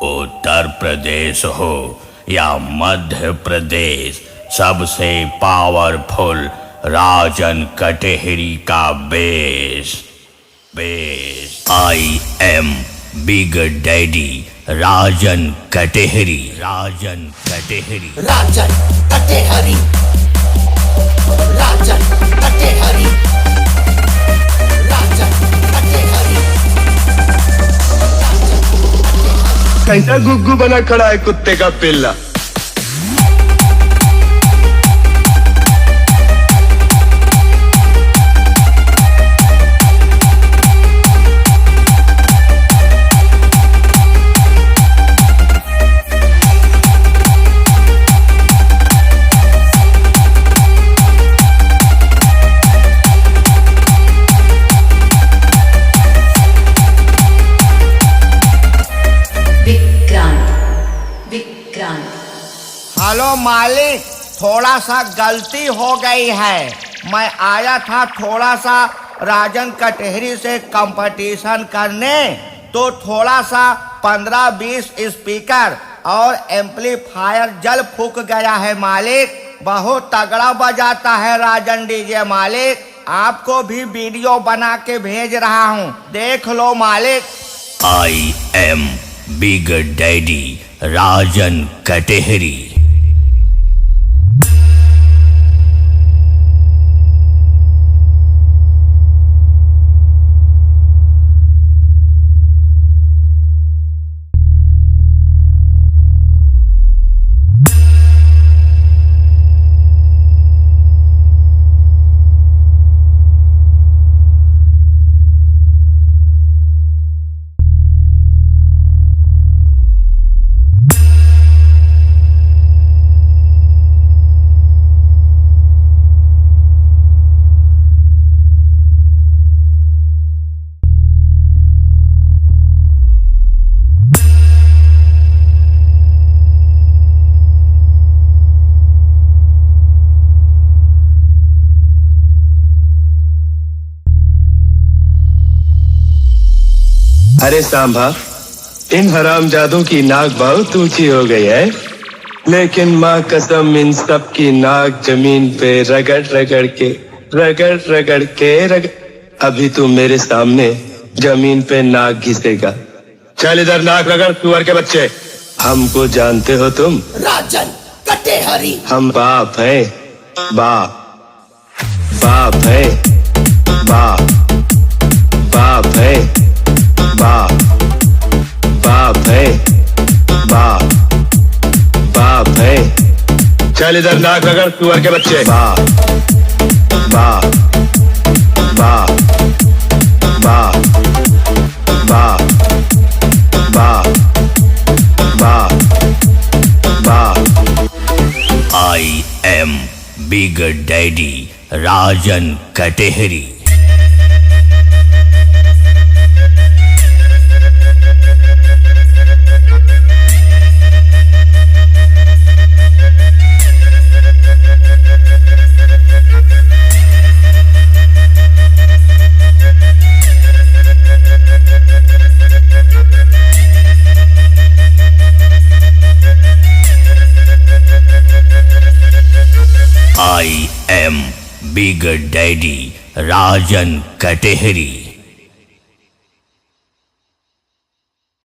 उत्तर प्रदेश हो या मध्य प्रदेश, सबसे पावरफुल राजन कटेहरी का base. I am big daddy Rajan Katehari. Rajan Katehari. Rajan Katehari. Rajan Katehari. Rajan Katehari. कैसा गुग्गू बना खड़ा है कुत्ते का पिल्ला। हेलो मालिक, थोड़ा सा गलती हो गई है। मैं आया था थोड़ा सा राजन कटेहरी से कंपटीशन करने, तो थोड़ा सा 15-20 स्पीकर और एम्पलीफायर जल फूक गया है मालिक। बहुत तगड़ा बजाता है राजन डीजे मालिक। आपको भी वीडियो बना के भेज रहा हूँ, देख लो मालिक। आई am big daddy Rajan Katehari. अरे सांभा, इन हरामजादों की नाक बहुत ऊंची हो गई है, लेकिन माँ कसम इन सब की नाक जमीन पे रगड़ रगड़ के अभी तू मेरे सामने जमीन पे नाक घिसेगा। चल इधर नाक रगड़ सुअर के बच्चे। हमको जानते हो तुम? राजन कटेहरी। हम बाप हैं, बाप है, बाप है, बाप है, बाप है। चल इधर नाक रगड़ सुअर के बच्चे। बाप आई am big daddy Rajan Katehari. I am big daddy Rajan Katehari.